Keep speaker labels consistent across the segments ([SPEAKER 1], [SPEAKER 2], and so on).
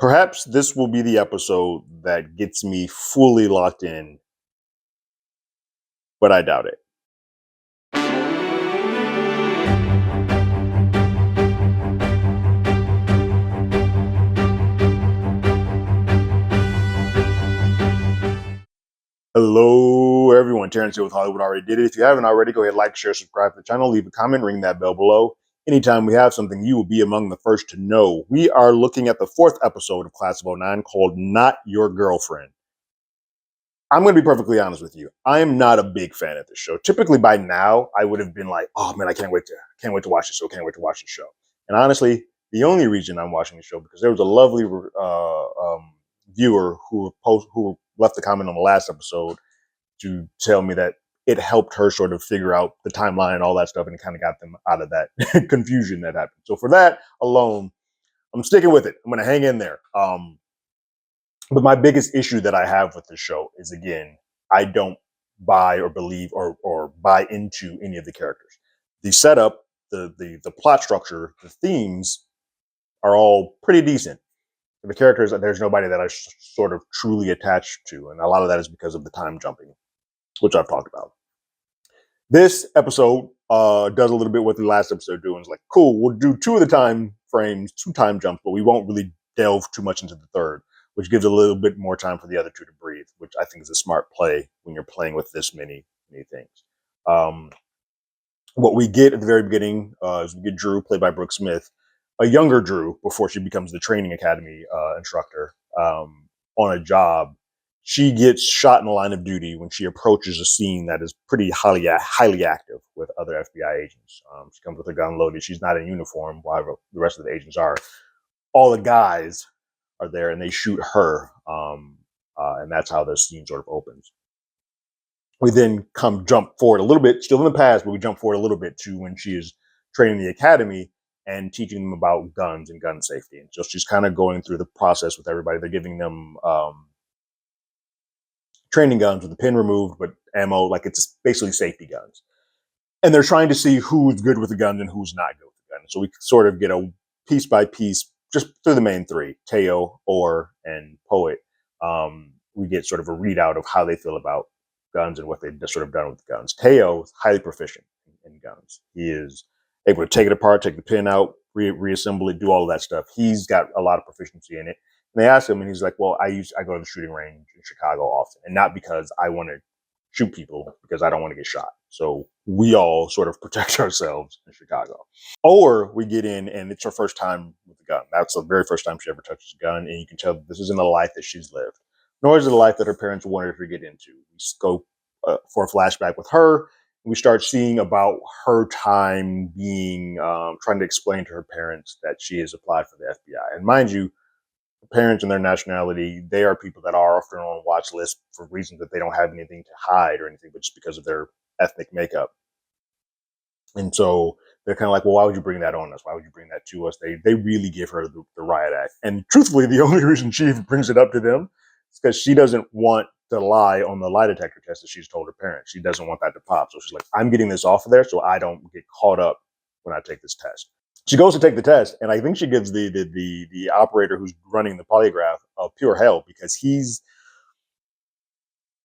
[SPEAKER 1] Perhaps this will be the episode that gets me fully locked in, but I doubt it. Hello, everyone. Terrence here with Hollywood Already Did It. If you haven't already, go ahead, like, share, subscribe to the channel, leave a comment, ring that bell below. Anytime we have something, you will be among the first to know. We are looking at the fourth episode of Class of '09 called Not Your Girlfriend. I'm going to be perfectly honest with you. I am not a big fan of this show. Typically, by now, I would have been like, "Oh man, I can't wait to watch the show. Can't wait to watch the show." And honestly, the only reason I'm watching the show because there was a lovely viewer who left a comment on the last episode to tell me that it helped her sort of figure out the timeline and all that stuff, and it kind of got them out of that confusion that happened. So for that alone, I'm sticking with it. I'm going to hang in there. But my biggest issue that I have with the show is, again, I don't buy or believe or buy into any of the characters. The setup, the plot structure, the themes are all pretty decent. The characters, there's nobody that I sort of truly attached to, and a lot of that is because of the time jumping, which I've talked about. This episode does a little bit what the last episode doing. It's like, cool, we'll do two of the time frames, two time jumps, but we won't really delve too much into the third, which gives a little bit more time for the other two to breathe, which I think is a smart play when you're playing with this many things. What we get at the very beginning is we get Drew, played by Brooke Smith, a younger Drew before she becomes the training academy instructor on a job. She gets shot in the line of duty when she approaches a scene that is pretty highly active with other FBI agents. She comes with a gun loaded. She's not in uniform, while the rest of the agents are. All the guys are there, and they shoot her, and that's how the scene sort of opens. We then jump forward a little bit, still in the past, but we jump forward a little bit to when she is training the academy and teaching them about guns and gun safety. And so she's kind of going through the process with everybody. They're giving them training guns with the pin removed, but ammo, like it's basically safety guns. And they're trying to see who's good with the guns and who's not good with the guns. So we sort of get a piece by piece, just through the main three, Teo, Orr, and Poet. We get sort of a readout of how they feel about guns and what they've just sort of done with guns. Teo is highly proficient in guns. He is able to take it apart, take the pin out, reassemble it, do all of that stuff. He's got a lot of proficiency in it. And they ask him, and he's like, "Well, I go to the shooting range in Chicago often, and not because I want to shoot people, because I don't want to get shot. So we all sort of protect ourselves in Chicago." Or we get in, and it's her first time with a gun. That's the very first time she ever touches a gun, and you can tell this isn't a life that she's lived, nor is it a life that her parents wanted her to get into. We go for a flashback with her. We start seeing about her time being trying to explain to her parents that she has applied for the FBI. And mind you, parents and their nationality, they are people that are often on watch lists for reasons that they don't have anything to hide or anything, but just because of their ethnic makeup. And so they're kind of like, "Well, why would you bring that on us? Why would you bring that to us?" They really give her the riot act. And truthfully, the only reason she even brings it up to them is because she doesn't want to lie on the lie detector test that she's told her parents. She doesn't want that to pop. So she's like, "I'm getting this off of there so I don't get caught up when I take this test." She goes to take the test, and I think she gives the operator who's running the polygraph pure hell, because he's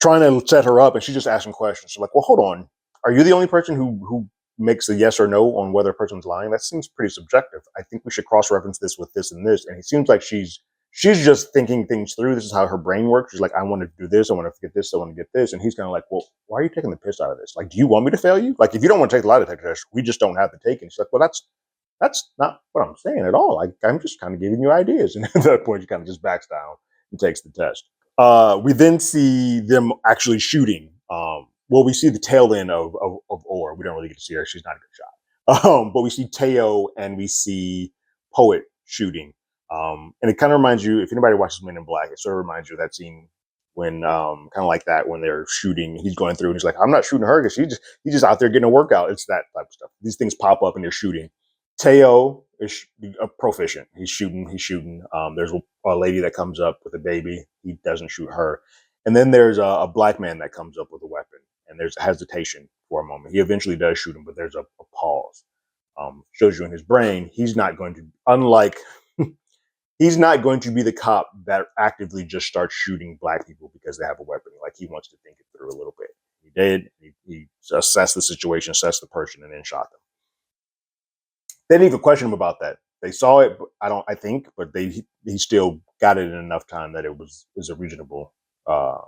[SPEAKER 1] trying to set her up, and she's just asking questions. She's like, "Well, hold on. Are you the only person who makes a yes or no on whether a person's lying? That seems pretty subjective. I think we should cross-reference this with this and this." And it seems like she's just thinking things through. This is how her brain works. She's like, "I want to do this. I want to get this. I want to get this." And he's kind of like, "Well, why are you taking the piss out of this? Like, do you want me to fail you? Like, if you don't want to take the lie detector test, we just don't have to take it." She's like, "Well, that's not what I'm saying at all. I'm just kind of giving you ideas." And at that point, she kind of just backs down and takes the test. We then see them actually shooting. Well, we see the tail end of Orr. We don't really get to see her. She's not a good shot. But we see Teo and we see Poet shooting. And it kind of reminds you, if anybody watches Men in Black, it sort of reminds you of that scene when, kind of like that, when they're shooting, he's going through and he's like, "I'm not shooting her because he's just out there getting a workout." It's that type of stuff. These things pop up and they're shooting. Teo is proficient. He's shooting. There's a lady that comes up with a baby. He doesn't shoot her. And then there's a black man that comes up with a weapon, and there's a hesitation for a moment. He eventually does shoot him, but there's a pause. Shows you in his brain, he's not going to, unlike he's not going to be the cop that actively just starts shooting black people because they have a weapon. Like, he wants to think it through a little bit. He did. He assessed the situation, assessed the person, and then shot them. They didn't even question him about that. They saw it. I think, but he still got it in enough time that it was a reasonable uh,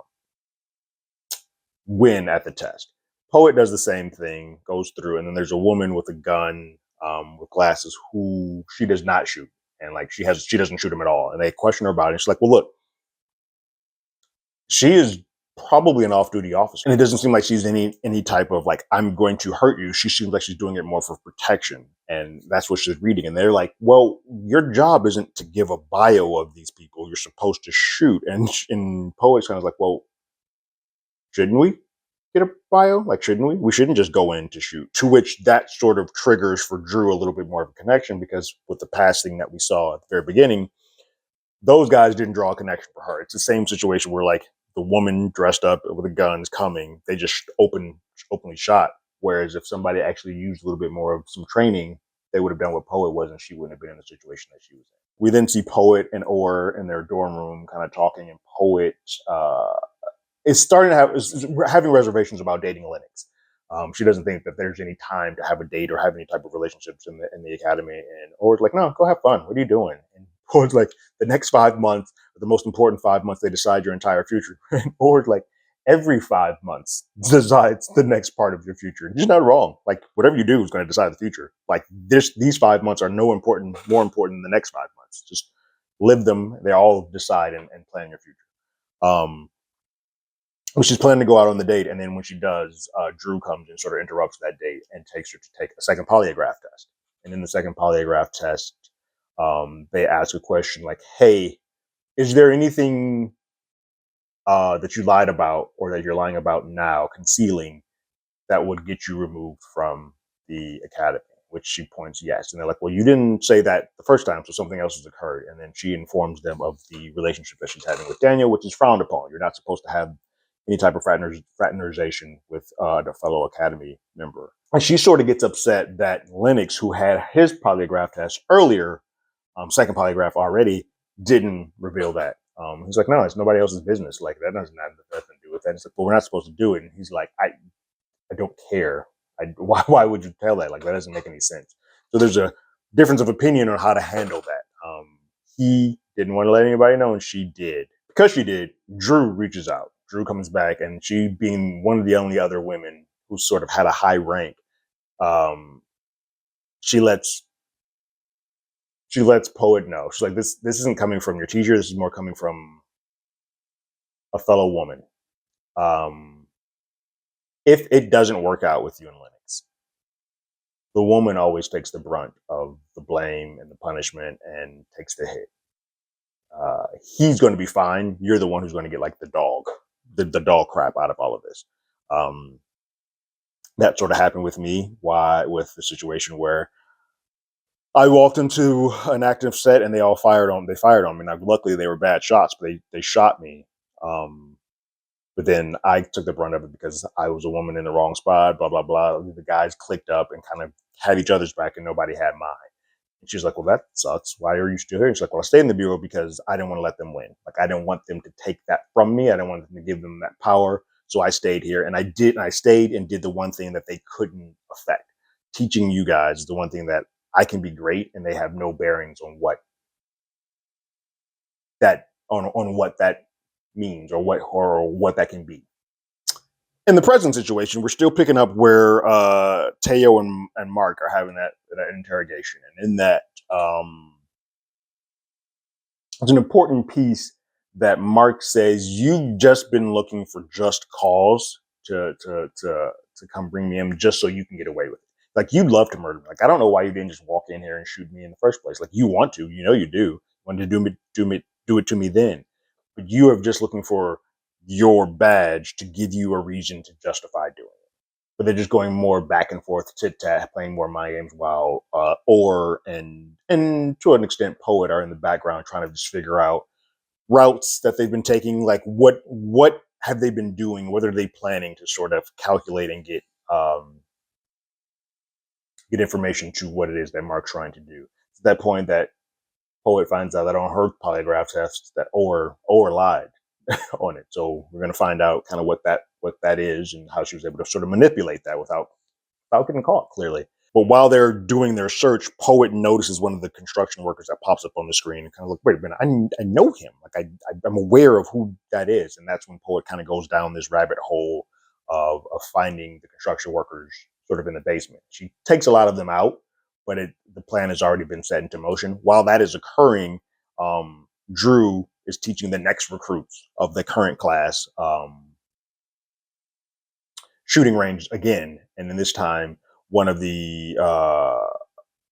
[SPEAKER 1] win at the test. Poet does the same thing, goes through, and then there's a woman with a gun, with glasses, who she does not shoot, and like she doesn't shoot him at all. And they question her about it. And she's like, "Well, look, she is probably an off-duty officer, and it doesn't seem like she's any type of like, I'm going to hurt you." She seems like she's doing it more for protection, and that's what she's reading. And they're like, "Well, your job isn't to give a bio of these people. You're supposed to shoot." And Poet's kind of like, "Well, shouldn't we get a bio? Like, shouldn't we? We shouldn't just go in to shoot." To which that sort of triggers for Drew a little bit more of a connection, because with the past thing that we saw at the very beginning, those guys didn't draw a connection for her. It's the same situation where like the woman dressed up with a gun is coming, they just openly shot. Whereas if somebody actually used a little bit more of some training, they would have done what Poet was, and she wouldn't have been in the situation that she was in. We then see Poet and Orr in their dorm room, kind of talking, and Poet is starting to is having reservations about dating Lennox. She doesn't think that there's any time to have a date or have any type of relationships in the academy. And Orr's like, "No, go have fun. What are you doing?" And Orr's like, "The next 5 months are the most important 5 months. They decide your entire future." And Orr's like, "Every 5 months decides the next part of your future." And he's not wrong. Like, whatever you do is going to decide the future. Like, these 5 months are more important than the next 5 months. Just live them. They all decide and plan your future. She's planning to go out on the date, and then when she does, Drew comes and sort of interrupts that date and takes her to take a second polygraph test. And in the second polygraph test, they ask a question like, "Hey, is there anything that you lied about or that you're lying about now, concealing, that would get you removed from the academy?" Which she points yes. And they're like, "Well, you didn't say that the first time, so something else has occurred." And then she informs them of the relationship that she's having with Daniel, which is frowned upon. You're not supposed to have any type of fraternization with a fellow academy member. And she sort of gets upset that Lennox, who had his polygraph test earlier, second polygraph already, didn't reveal that. He's like, "No, it's nobody else's business. Like, that doesn't have nothing to do with that." It's like, "Well, we're not supposed to do it." And he's like, I don't care. Why would you tell that? Like, that doesn't make any sense. So there's a difference of opinion on how to handle that. He didn't want to let anybody know, and she did. Because she did, Drew reaches out. Drew comes back, and she, being one of the only other women who sort of had a high rank, she lets Poet know. She's like, this isn't coming from your teacher. This is more coming from a fellow woman. If it doesn't work out with you and Lennox, the woman always takes the brunt of the blame and the punishment and takes the hit. He's going to be fine. You're the one who's going to get like the dog crap out of all of this. That sort of happened with me. With the situation where I walked into an active set and they fired on me. Now, luckily they were bad shots, but they shot me. But then I took the brunt of it because I was a woman in the wrong spot, blah, blah, blah. The guys clicked up and kind of had each other's back, and nobody had mine. And she's like, "Well, that sucks. Why are you still here?" And she's like, "Well, I stayed in the Bureau because I didn't want to let them win. Like, I didn't want them to take that from me. I didn't want them to give them that power. So I stayed here, and I did. And I stayed and did the one thing that they couldn't affect. Teaching you guys is the one thing that I can be great, and they have no bearings on what that means or what that can be." In the present situation, we're still picking up where Teo and Mark are having that interrogation, and in that, it's an important piece that Mark says, "You've just been looking for just cause to come bring me in, just so you can get away with it. Like, you'd love to murder me. Like, I don't know why you didn't just walk in here and shoot me in the first place. Like, you want to, you do. You wanted to do it to me then, but you are just looking for your badge to give you a reason to justify doing it." But they're just going more back and forth, tit tat, playing more mind games, while Orr and to an extent Poet are in the background trying to just figure out routes that they've been taking. Like, what have they been doing? What are they planning to sort of calculate and get information to what it is that Mark's trying to do? It's at that point that Poet finds out that on her polygraph test that or lied on it. So we're going to find out kind of what that is and how she was able to sort of manipulate that without getting caught, clearly. But while they're doing their search, Poet notices one of the construction workers that pops up on the screen and kind of like, wait a minute, I know him. Like I'm aware of who that is. And that's when Poet kind of goes down this rabbit hole of finding the construction workers sort of in the basement. She takes a lot of them out, but the plan has already been set into motion. While that is occurring, Drew is teaching the next recruits of the current class shooting range again. And then this time, one of the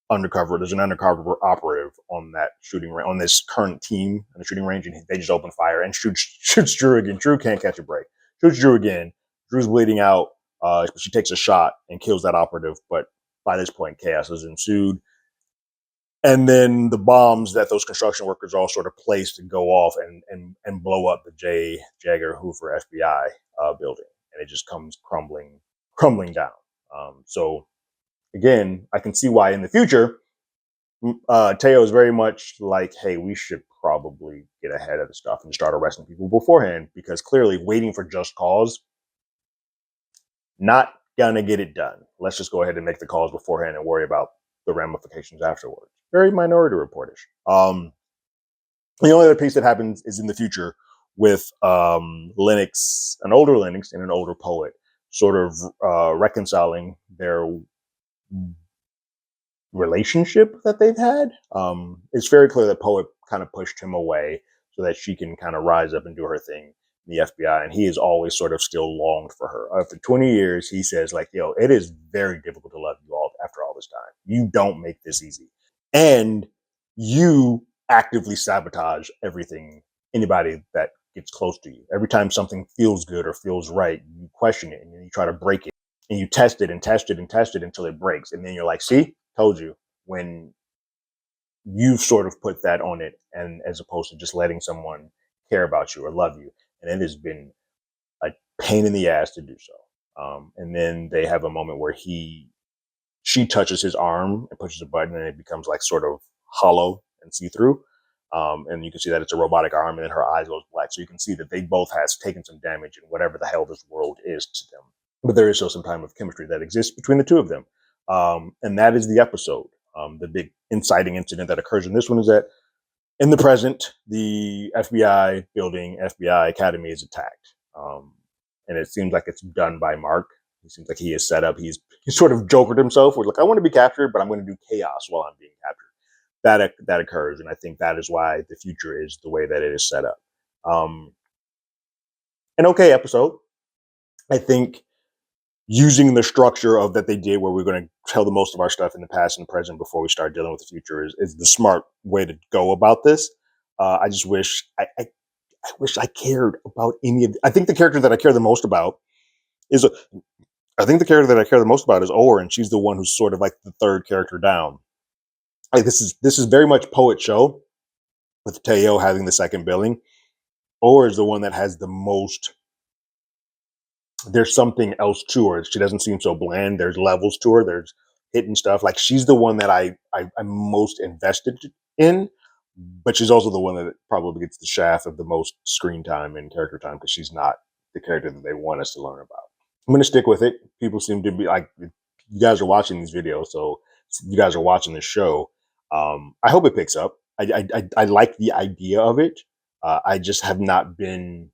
[SPEAKER 1] there's an undercover operative on that shooting range, on this current team on the shooting range, and they just open fire and shoots Drew again. Drew can't catch a break. Shoots Drew again. Drew's bleeding out. She takes a shot and kills that operative, but by this point, chaos has ensued. And then the bombs that those construction workers all sort of placed and go off and blow up the J. Jagger Hoover FBI building, and it just comes crumbling down. So again, I can see why in the future, Teo is very much like, hey, we should probably get ahead of the stuff and start arresting people beforehand, because clearly waiting for just cause, not gonna get it done. Let's just go ahead and make the calls beforehand and worry about the ramifications afterwards. Very Minority Reportish. The only other piece that happens is in the future with Lennox, an older Lennox and an older Poet, sort of reconciling their relationship that they've had. It's very clear that Poet kind of pushed him away so that she can kind of rise up and do her thing in the FBI, and he has always sort of still longed for her. After 20 years, he says, like, yo, it is very difficult to love you all after all this time. You don't make this easy. And you actively sabotage anybody that gets close to you. Every time something feels good or feels right, you question it and you try to break it. And you test it and test it and test it until it breaks. And then you're like, see, told you, when you've sort of put that on it, and as opposed to just letting someone care about you or love you. And it has been a pain in the ass to do so. And then they have a moment where she touches his arm and pushes a button, and it becomes like sort of hollow and see-through. And you can see that it's a robotic arm, and then her eyes goes black. So you can see that they both have taken some damage in whatever the hell this world is to them. But there is still some time of chemistry that exists between the two of them. And that is the episode. The big inciting incident that occurs in this one is that in the present, the FBI building, FBI Academy is attacked. And it seems like it's done by Mark. He seems like he is set up. He's sort of jokered himself with, like, I want to be captured, but I'm going to do chaos while I'm being captured. That occurs. And I think that is why the future is the way that it is set up. An okay episode. I think using the structure of that they did, where we're going to tell the most of our stuff in the past and the present before we start dealing with the future, is the smart way to go about this. I just wish I wish I cared about any of. I think the character that I care the most about is. I think the character that I care the most about is Orr, and she's the one who's sort of like the third character down. Like this is very much Poet show, with Teo having the second billing. Orr is the one that has the most. There's something else to her. She doesn't seem so bland. There's levels to her. There's hidden stuff. Like, she's the one that I'm most invested in, but she's also the one that probably gets the shaft of the most screen time and character time, because she's not the character that they want us to learn about. I'm going to stick with it. People seem to be like, you guys are watching these videos, so you guys are watching this show. I hope it picks up. I like the idea of it. I just have not been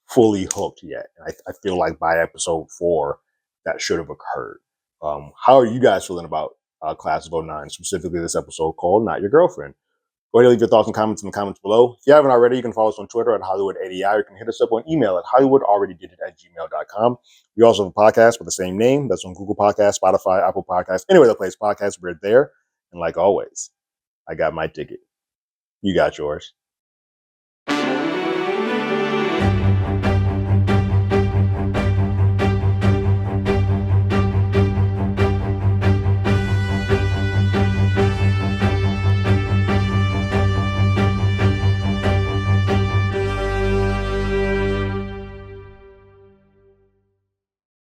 [SPEAKER 1] fully hooked yet. I feel like by episode 4, that should have occurred. How are you guys feeling about Class of '09, specifically this episode called Not Your Girlfriend? Go ahead and leave your thoughts and comments in the comments below. If you haven't already, you can follow us on Twitter at Hollywood80i, or you can hit us up on email at HollywoodAlreadyDidIt@gmail.com. We also have a podcast with the same name. That's on Google Podcasts, Spotify, Apple Podcasts, anywhere that plays podcasts, we're there. And like always, I got my ticket. You got yours.